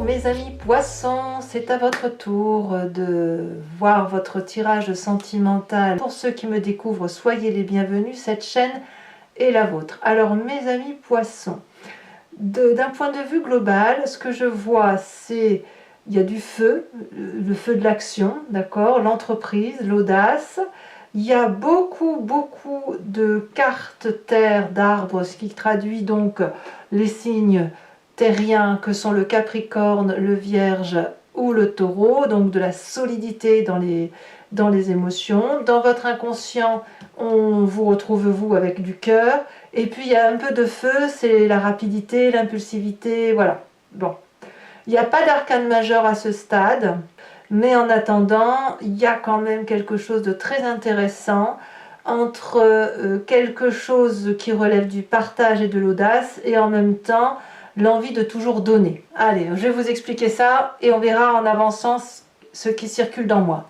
mes amis poissons, c'est à votre tour de voir votre tirage sentimental. Pour ceux qui me découvrent, soyez les bienvenus, cette chaîne est la vôtre. Alors mes amis poissons, d'un point de vue global, ce que je vois, c'est il y a du feu, le feu de l'action, d'accord, l'entreprise, l'audace. Il y a beaucoup de cartes terre, d'arbres, ce qui traduit donc les signes terriens que sont le Capricorne, le Vierge ou le Taureau, donc de la solidité dans les émotions. Dans votre inconscient, on vous retrouve vous avec du cœur. Et puis il y a un peu de feu, c'est la rapidité, l'impulsivité, voilà. Bon. Il n'y a pas d'arcane majeur à ce stade, mais en attendant, il y a quand même quelque chose de très intéressant entre quelque chose qui relève du partage et de l'audace et en même temps l'envie de toujours donner. Allez, je vais vous expliquer ça et on verra en avançant ce qui circule dans moi.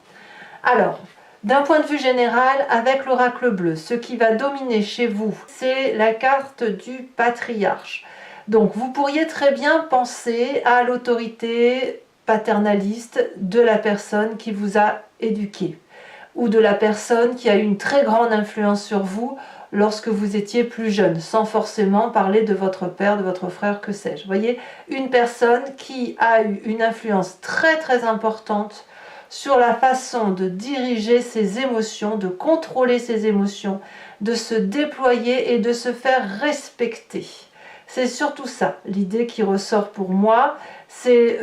Alors, d'un point de vue général, avec l'oracle bleu, ce qui va dominer chez vous, c'est la carte du patriarche. Donc, vous pourriez très bien penser à l'autorité paternaliste de la personne qui vous a éduqué ou de la personne qui a eu une très grande influence sur vous lorsque vous étiez plus jeune, sans forcément parler de votre père, de votre frère, que sais-je. Vous voyez, une personne qui a eu une influence très importante sur la façon de diriger ses émotions, de contrôler ses émotions, de se déployer et de se faire respecter. C'est surtout ça, l'idée qui ressort pour moi, c'est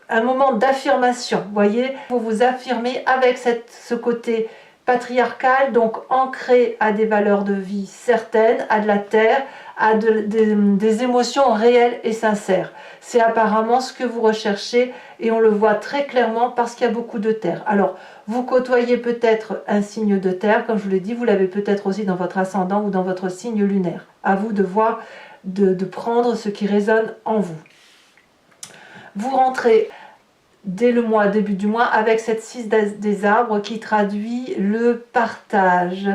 un moment d'affirmation, vous voyez, vous vous affirmez avec ce côté patriarcal, donc ancré à des valeurs de vie certaines, à de la terre, à des émotions réelles et sincères. C'est apparemment ce que vous recherchez et on le voit très clairement parce qu'il y a beaucoup de terre. Alors, vous côtoyez peut-être un signe de terre, comme je vous l'ai dit, vous l'avez peut-être aussi dans votre ascendant ou dans votre signe lunaire. À vous de voir, de prendre ce qui résonne en vous. Vous rentrez dès le mois, début du mois, avec cette 6 des arbres qui traduit le partage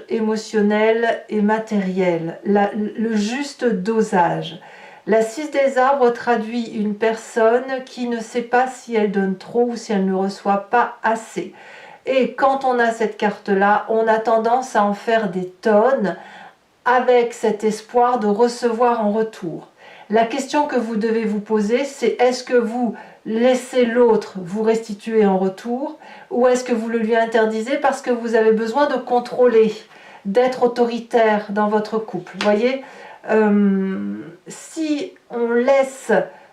émotionnel et matériel, le juste dosage. La 6 des arbres traduit une personne qui ne sait pas si elle donne trop ou si elle ne reçoit pas assez. Et quand on a cette carte-là, on a tendance à en faire des tonnes avec cet espoir de recevoir en retour. La question que vous devez vous poser, c'est est-ce que vous laissez l'autre vous restituer en retour ou est-ce que vous le lui interdisez parce que vous avez besoin de contrôler, d'être autoritaire dans votre couple. Vous voyez, si on laisse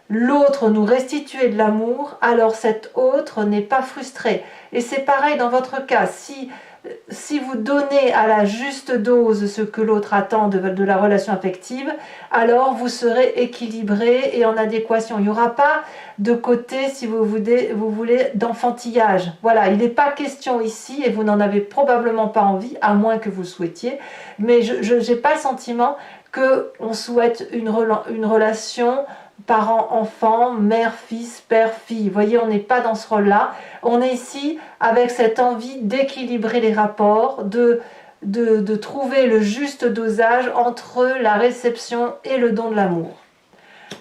l'autre nous restituer de l'amour, alors cet autre n'est pas frustré. Et c'est pareil dans votre cas, si vous donnez à la juste dose ce que l'autre attend de la relation affective, alors vous serez équilibré et en adéquation. Il n'y aura pas de côté, si vous voulez, d'enfantillage. Voilà, il n'est pas question ici, et vous n'en avez probablement pas envie, à moins que vous le souhaitiez, mais je n'ai pas le sentiment qu'on souhaite une relation parent-enfant, mère-fils, père-fille. Vous voyez, on n'est pas dans ce rôle-là. On est ici avec cette envie d'équilibrer les rapports, de trouver le juste dosage entre la réception et le don de l'amour.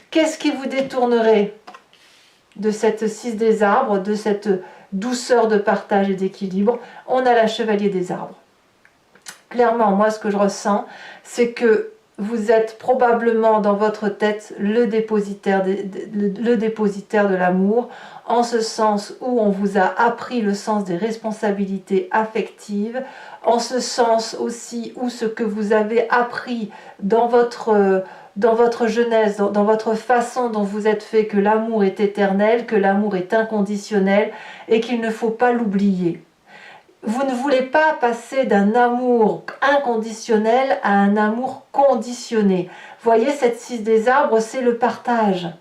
Qu'est-ce qui vous détournerait de cette 6 des arbres, de cette douceur de partage et d'équilibre? On a la chevalier des arbres. Clairement, moi, ce que je ressens, c'est que vous êtes probablement dans votre tête le dépositaire de l'amour, en ce sens où on vous a appris le sens des responsabilités affectives, en ce sens aussi où ce que vous avez appris dans votre jeunesse, dans votre façon dont vous êtes fait, que l'amour est éternel, que l'amour est inconditionnel et qu'il ne faut pas l'oublier. Vous ne voulez pas passer d'un amour inconditionnel à un amour conditionné. Voyez, cette 6 des arbres, c'est le partage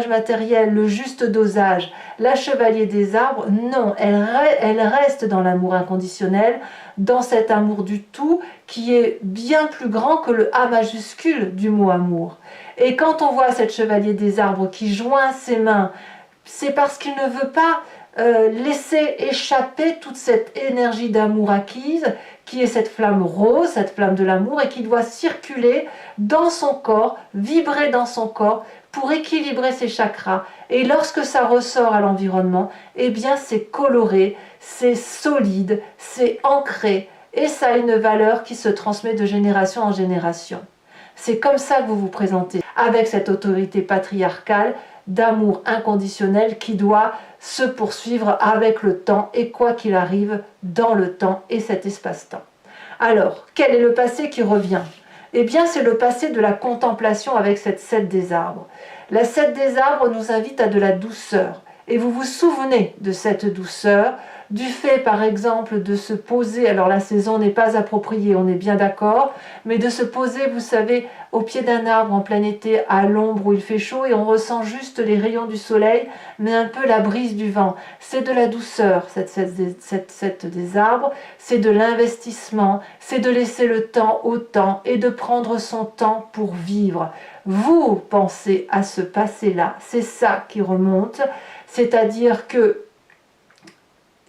matériel, le juste dosage. La chevalier des arbres, non, elle reste dans l'amour inconditionnel, dans cet amour du tout qui est bien plus grand que le A majuscule du mot amour. Et quand on voit cette chevalier des arbres qui joint ses mains, c'est parce qu'il ne veut pas laisser échapper toute cette énergie d'amour acquise, qui est cette flamme rose, cette flamme de l'amour, et qui doit circuler dans son corps, vibrer dans son corps, pour équilibrer ses chakras. Et lorsque ça ressort à l'environnement, eh bien c'est coloré, c'est solide, c'est ancré, et ça a une valeur qui se transmet de génération en génération. C'est comme ça que vous vous présentez, avec cette autorité patriarcale d'amour inconditionnel qui doit se poursuivre avec le temps et quoi qu'il arrive dans le temps et cet espace-temps. Alors, quel est le passé qui revient? Eh bien, c'est le passé de la contemplation avec cette 7 des arbres. La 7 des arbres nous invite à de la douceur. Et vous vous souvenez de cette douceur, du fait par exemple de se poser, alors la saison n'est pas appropriée, on est bien d'accord, mais de se poser, vous savez, au pied d'un arbre en plein été, à l'ombre où il fait chaud, et on ressent juste les rayons du soleil, mais un peu la brise du vent. C'est de la douceur, cette 7 des arbres, c'est de l'investissement, c'est de laisser le temps au temps, et de prendre son temps pour vivre. Vous pensez à ce passé-là, c'est ça qui remonte, c'est-à-dire que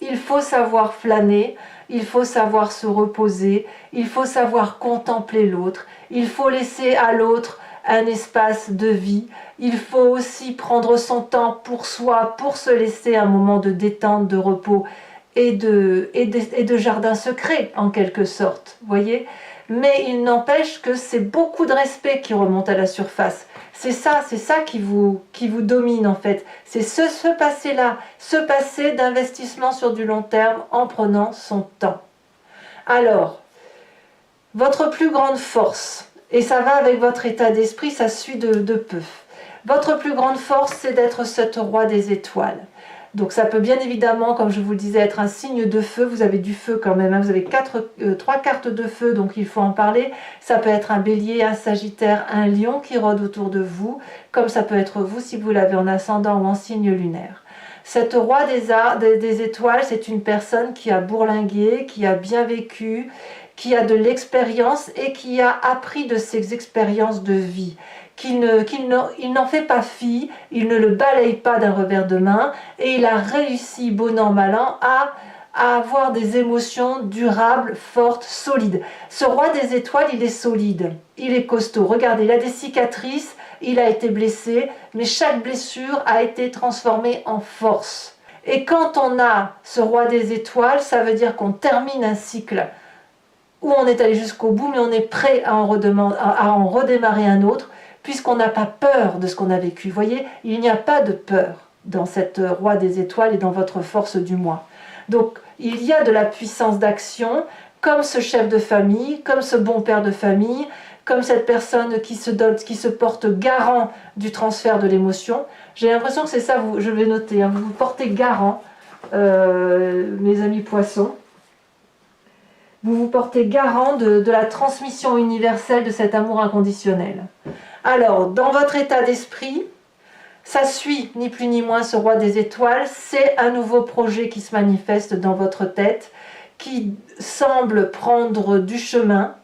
il faut savoir flâner, il faut savoir se reposer, il faut savoir contempler l'autre, il faut laisser à l'autre un espace de vie, il faut aussi prendre son temps pour soi, pour se laisser un moment de détente, de repos et de jardin secret en quelque sorte, voyez. Mais il n'empêche que c'est beaucoup de respect qui remonte à la surface. C'est ça qui vous domine en fait. C'est ce passé-là, ce passé d'investissement sur du long terme en prenant son temps. Alors, votre plus grande force, et ça va avec votre état d'esprit, ça suit de peu. Votre plus grande force, c'est d'être ce roi des étoiles. Donc ça peut bien évidemment, comme je vous le disais, être un signe de feu. Vous avez du feu quand même, hein. Vous avez 3 cartes de feu, donc il faut en parler. Ça peut être un bélier, un sagittaire, un lion qui rôde autour de vous, comme ça peut être vous si vous l'avez en ascendant ou en signe lunaire. Cette roi des étoiles, c'est une personne qui a bourlingué, qui a bien vécu, qui a de l'expérience et qui a appris de ses expériences de vie. Il n'en fait pas fi, il ne le balaye pas d'un revers de main, et il a réussi, bon an, mal an, à avoir des émotions durables, fortes, solides. Ce roi des étoiles, il est solide, il est costaud. Regardez, il a des cicatrices, il a été blessé, mais chaque blessure a été transformée en force. Et quand on a ce roi des étoiles, ça veut dire qu'on termine un cycle où on est allé jusqu'au bout, mais on est prêt à en redémarrer un autre, puisqu'on n'a pas peur de ce qu'on a vécu. Vous voyez, il n'y a pas de peur dans cette roi des étoiles et dans votre force du moi. Donc, il y a de la puissance d'action, comme ce chef de famille, comme ce bon père de famille, comme cette personne qui se porte garant du transfert de l'émotion. J'ai l'impression que c'est ça, je vais noter, hein, vous vous portez garant, mes amis poissons. Vous vous portez garant de la transmission universelle de cet amour inconditionnel. Alors, dans votre état d'esprit, ça suit ni plus ni moins ce roi des étoiles, c'est un nouveau projet qui se manifeste dans votre tête, qui semble prendre du chemin.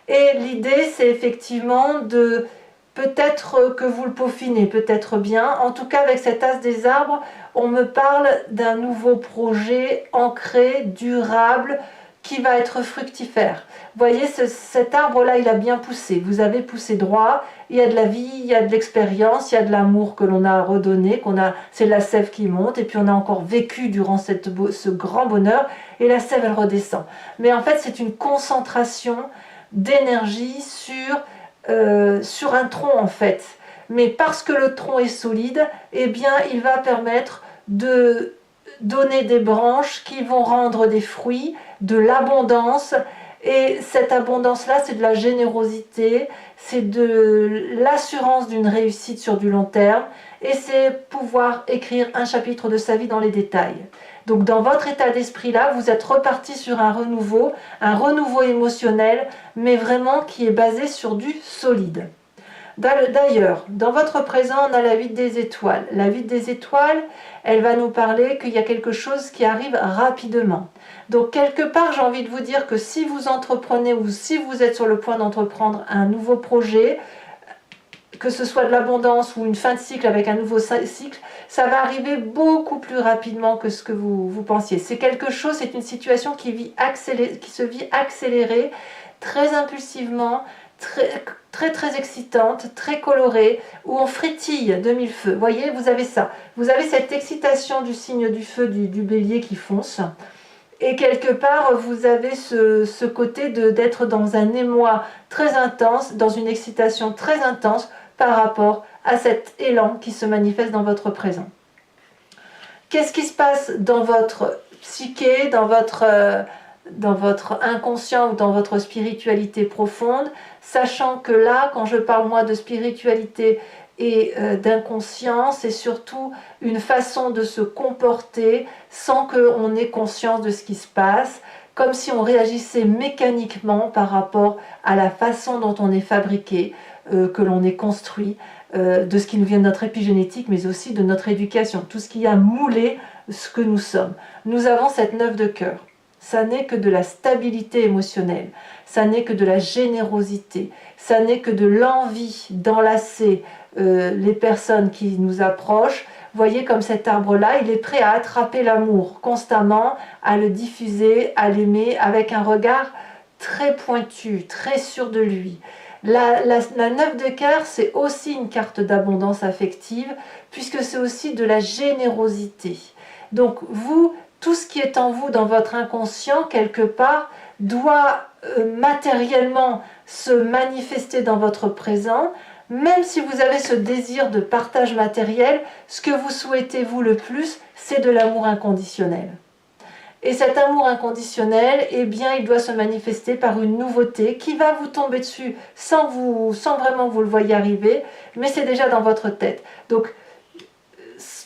Et l'idée, c'est effectivement de peut-être que vous le peaufinez, peut-être bien. En tout cas, avec cet as des arbres, on me parle d'un nouveau projet ancré, durable, qui va être fructifère. Vous voyez, cet arbre-là, il a bien poussé. Vous avez poussé droit. Il y a de la vie, il y a de l'expérience, il y a de l'amour que l'on a redonné, c'est la sève qui monte, et puis on a encore vécu durant ce grand bonheur, et la sève, elle redescend. Mais en fait, c'est une concentration d'énergie sur un tronc, en fait. Mais parce que le tronc est solide, eh bien, il va permettre de donner des branches qui vont rendre des fruits, de l'abondance. Et cette abondance-là, c'est de la générosité, c'est de l'assurance d'une réussite sur du long terme, et c'est pouvoir écrire un chapitre de sa vie dans les détails. Donc dans votre état d'esprit-là, vous êtes reparti sur un renouveau émotionnel, mais vraiment qui est basé sur du solide. D'ailleurs, dans votre présent, on a la 8 des étoiles. La 8 des étoiles, elle va nous parler qu'il y a quelque chose qui arrive rapidement. Donc quelque part, j'ai envie de vous dire que si vous entreprenez ou si vous êtes sur le point d'entreprendre un nouveau projet, que ce soit de l'abondance ou une fin de cycle avec un nouveau cycle, ça va arriver beaucoup plus rapidement que ce que vous pensiez. C'est quelque chose, c'est une situation qui se vit accélérée, très impulsivement, très excitante, très colorée, où on frétille de mille feux. Vous voyez, vous avez ça. Vous avez cette excitation du signe du feu du bélier qui fonce. Et quelque part, vous avez ce côté d'être dans un émoi très intense, dans une excitation très intense par rapport à cet élan qui se manifeste dans votre présent. Qu'est-ce qui se passe dans votre psyché, dans votre inconscient ou dans votre spiritualité profonde, sachant que là, quand je parle moi de spiritualité et d'inconscient, c'est surtout une façon de se comporter sans qu'on ait conscience de ce qui se passe, comme si on réagissait mécaniquement par rapport à la façon dont on est fabriqué, que l'on est construit, de ce qui nous vient de notre épigénétique, mais aussi de notre éducation, tout ce qui a moulé ce que nous sommes. Nous avons cette 9 de cœur. Ça n'est que de la stabilité émotionnelle, ça n'est que de la générosité, ça n'est que de l'envie d'enlacer les personnes qui nous approchent. Voyez comme cet arbre-là, il est prêt à attraper l'amour constamment, à le diffuser, à l'aimer avec un regard très pointu, très sûr de lui. La 9 de cœur, c'est aussi une carte d'abondance affective, puisque c'est aussi de la générosité. Donc vous, tout ce qui est en vous, dans votre inconscient, quelque part, doit matériellement se manifester dans votre présent. Même si vous avez ce désir de partage matériel, ce que vous souhaitez vous le plus, c'est de l'amour inconditionnel. Et cet amour inconditionnel, eh bien, il doit se manifester par une nouveauté qui va vous tomber dessus sans vraiment vous le voyez arriver, mais c'est déjà dans votre tête. Donc,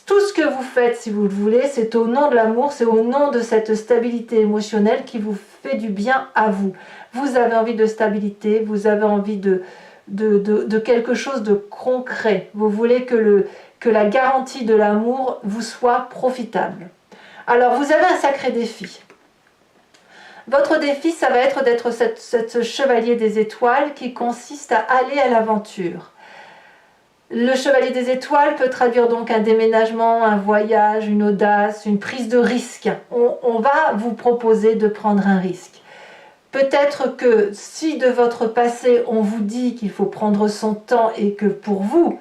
tout ce que vous faites, si vous le voulez, c'est au nom de l'amour, c'est au nom de cette stabilité émotionnelle qui vous fait du bien à vous. Vous avez envie de stabilité, vous avez envie de quelque chose de concret. Vous voulez que la garantie de l'amour vous soit profitable. Alors, vous avez un sacré défi. Votre défi, ça va être d'être ce chevalier des étoiles qui consiste à aller à l'aventure. Le chevalier des étoiles peut traduire donc un déménagement, un voyage, une audace, une prise de risque. On va vous proposer de prendre un risque. Peut-être que si de votre passé, on vous dit qu'il faut prendre son temps et que pour vous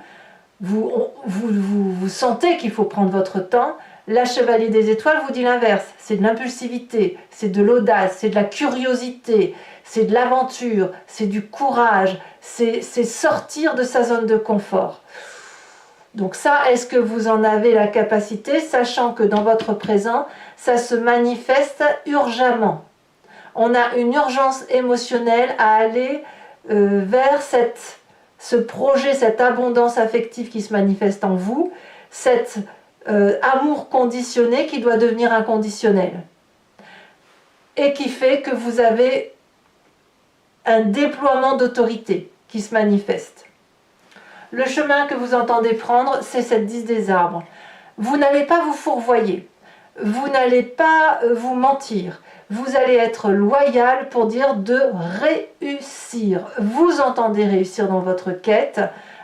sentez qu'il faut prendre votre temps, la chevalier des étoiles vous dit l'inverse. C'est de l'impulsivité, c'est de l'audace, c'est de la curiosité, c'est de l'aventure, c'est du courage, c'est sortir de sa zone de confort. Donc ça, est-ce que vous en avez la capacité, sachant que dans votre présent, ça se manifeste urgemment. On a une urgence émotionnelle à aller vers ce projet, cette abondance affective qui se manifeste en vous, cet amour conditionné qui doit devenir inconditionnel. Et qui fait que vous avez un déploiement d'autorité qui se manifeste. Le chemin que vous entendez prendre, c'est cette 10 des arbres. Vous n'allez pas vous fourvoyer, vous n'allez pas vous mentir, vous allez être loyal pour dire de réussir. Vous entendez réussir dans votre quête,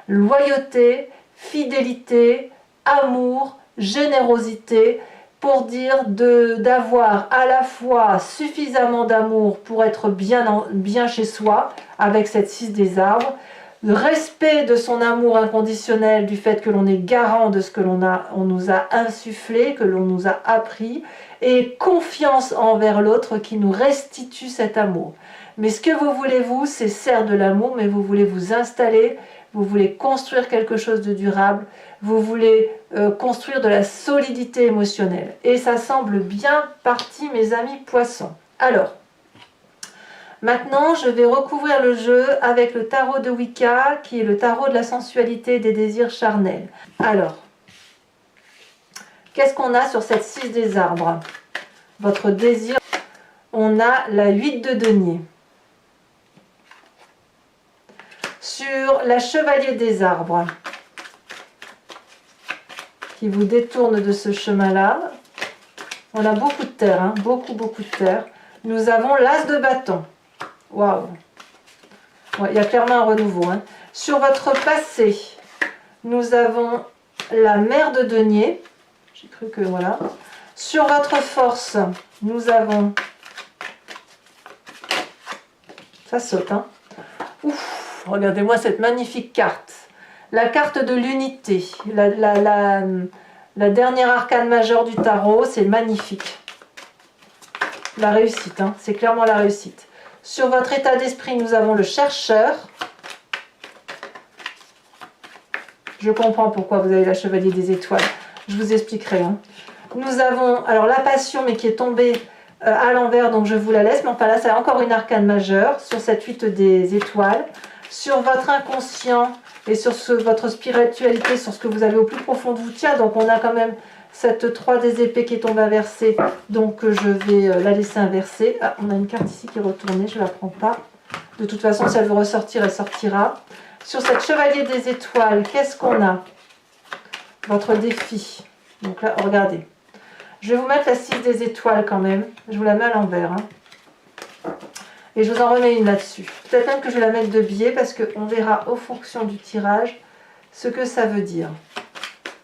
loyauté, fidélité, amour, générosité, pour dire d'avoir à la fois suffisamment d'amour pour être bien chez soi, avec cette 6 des arbres, le respect de son amour inconditionnel, du fait que l'on est garant de ce que on nous a insufflé, que l'on nous a appris, et confiance envers l'autre qui nous restitue cet amour. Mais ce que vous voulez, vous, c'est certes de l'amour, mais vous voulez vous installer, vous voulez construire quelque chose de durable, vous voulez construire de la solidité émotionnelle. Et ça semble bien parti, mes amis poissons. Alors, maintenant, je vais recouvrir le jeu avec le tarot de Wicca, qui est le tarot de la sensualité et des désirs charnels. Alors, qu'est-ce qu'on a sur cette 6 des arbres? Votre désir, on a la 8 de denier. Sur la chevalier des arbres, qui vous détourne de ce chemin-là, on a beaucoup de terre, hein, beaucoup de terre. Nous avons l'as de bâton. Waouh! Ouais, il y a clairement un renouveau. Hein. Sur votre passé, nous avons la mère de denier. J'ai cru que voilà. Sur votre force, nous avons... Ça saute, hein. Ouf, regardez-moi cette magnifique carte. La carte de l'unité. La dernière arcane majeure du tarot, c'est magnifique. La réussite, hein, c'est clairement la réussite. Sur votre état d'esprit, nous avons le chercheur. Je comprends pourquoi vous avez la chevalier des étoiles. Je vous expliquerai. Hein. Nous avons alors la passion, mais qui est tombée à l'envers, donc je vous la laisse. Mais enfin là, c'est encore une arcane majeure sur cette 8 des étoiles. Sur votre inconscient et sur votre spiritualité, sur ce que vous avez au plus profond de vous. Tiens, donc on a quand même cette 3 des épées qui est tombée inversée. Donc je vais la laisser inversée. Ah, on a une carte ici qui est retournée, je ne la prends pas. De toute façon, si elle veut ressortir, elle sortira. Sur cette chevalier des étoiles, qu'est-ce qu'on a? Votre défi. Donc là, regardez. Je vais vous mettre la 6 des étoiles quand même. Je vous la mets à l'envers. Hein. Et je vous en remets une là-dessus. Peut-être même que je vais la mettre de biais parce qu'on verra au fonction du tirage ce que ça veut dire.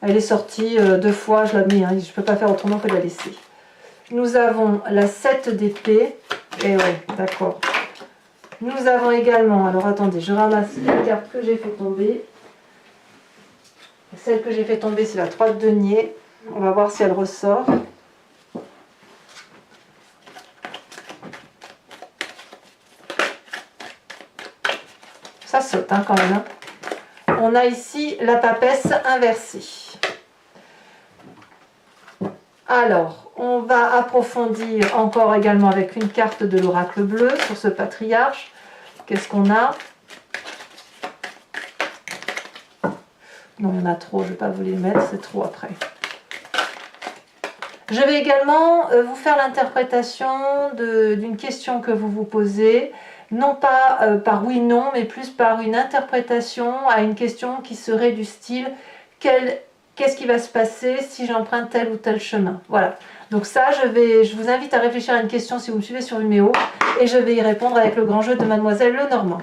Elle est sortie 2 fois, je la mets. Hein, je ne peux pas faire autrement que de la laisser. Nous avons la 7 d'épée. Et ouais, d'accord. Nous avons également, alors attendez, je ramasse les cartes que j'ai fait tomber. Celle que j'ai fait tomber, c'est la 3 de denier. On va voir si elle ressort. Ça saute hein, quand même. Hein. On a ici la papesse inversée. Alors, on va approfondir encore également avec une carte de l'oracle bleu sur ce patriarche. Qu'est-ce qu'on a? Non, il y en a trop, je ne vais pas vous les mettre, c'est trop après. Je vais également vous faire l'interprétation d'une question que vous vous posez, non pas par oui-non, mais plus par une interprétation à une question qui serait du style qu'est-ce qui va se passer si j'emprunte tel ou tel chemin. Voilà. Donc ça, je vous invite à réfléchir à une question si vous me suivez sur Vimeo et je vais y répondre avec le grand jeu de Mademoiselle Lenormand.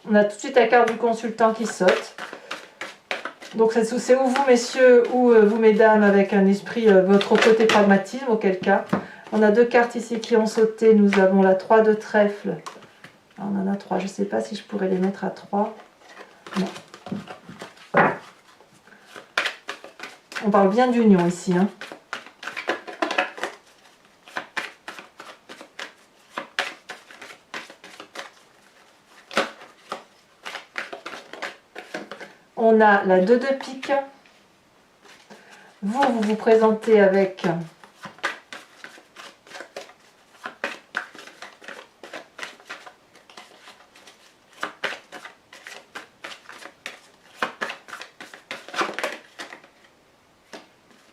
On a tout de suite la carte du consultant qui saute. Donc c'est ou vous messieurs ou vous mesdames avec un esprit, votre côté pragmatisme, auquel cas. On a 2 cartes ici qui ont sauté. Nous avons la 3 de trèfle. On en a 3. Je ne sais pas si je pourrais les mettre à 3. Non. On parle bien d'union ici. Hein. On a la 2 de pique. Vous vous présentez avec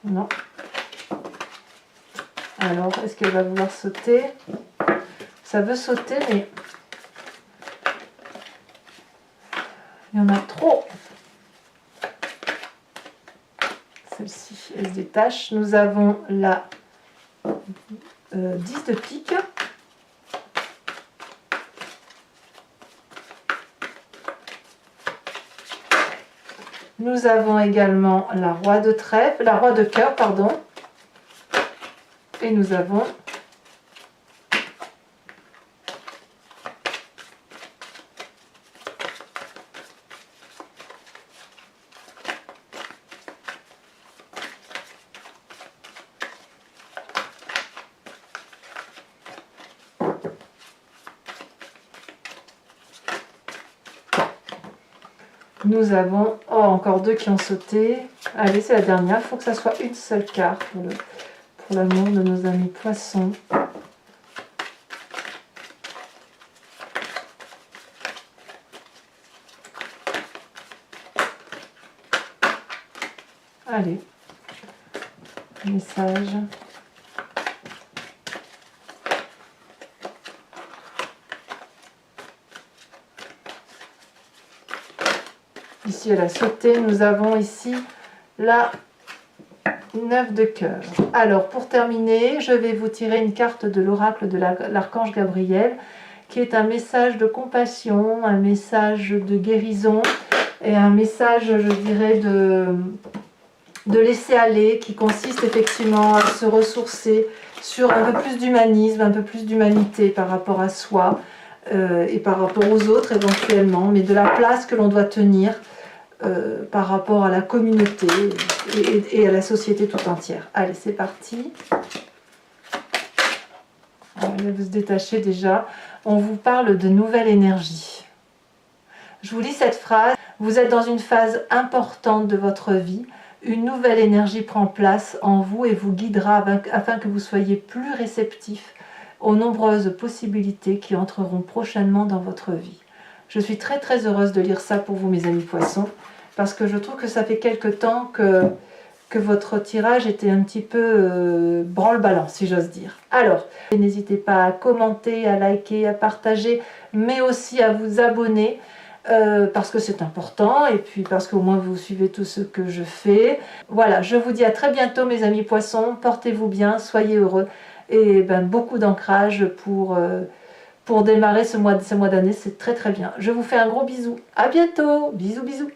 non. Alors, est-ce qu'elle va vouloir sauter? Ça veut sauter, mais il y en a trop. Celle-ci, elle se détache. Nous avons la 10 de pique. Nous avons également la roi de trèfle, la roi de cœur, pardon. Et nous avons encore 2 qui ont sauté. Allez, c'est la dernière. Il faut que ça soit une seule carte pour l'amour de nos amis poissons. Allez. Message. aussi elle a sauté. Nous avons ici la 9 de cœur. Alors pour terminer, je vais vous tirer une carte de l'oracle de l'archange Gabriel, qui est un message de compassion, un message de guérison et un message, je dirais, de laisser aller, qui consiste effectivement à se ressourcer sur un peu plus d'humanisme, un peu plus d'humanité par rapport à soi et par rapport aux autres éventuellement, mais de la place que l'on doit tenir par rapport à la communauté et à la société tout entière. Allez, c'est parti. Allez, vous se détachez déjà. On vous parle de nouvelle énergie. Je vous lis cette phrase. Vous êtes dans une phase importante de votre vie. Une nouvelle énergie prend place en vous et vous guidera afin que vous soyez plus réceptif aux nombreuses possibilités qui entreront prochainement dans votre vie. Je suis très très heureuse de lire ça pour vous, mes amis poissons, parce que je trouve que ça fait quelque temps que votre tirage était un petit peu branle-ballant, si j'ose dire. Alors, n'hésitez pas à commenter, à liker, à partager, mais aussi à vous abonner, parce que c'est important, et puis parce qu'au moins vous suivez tout ce que je fais. Voilà, je vous dis à très bientôt, mes amis poissons, portez-vous bien, soyez heureux, et beaucoup d'ancrage pour démarrer ce mois d'année, c'est très très bien. Je vous fais un gros bisou, à bientôt, bisous bisous.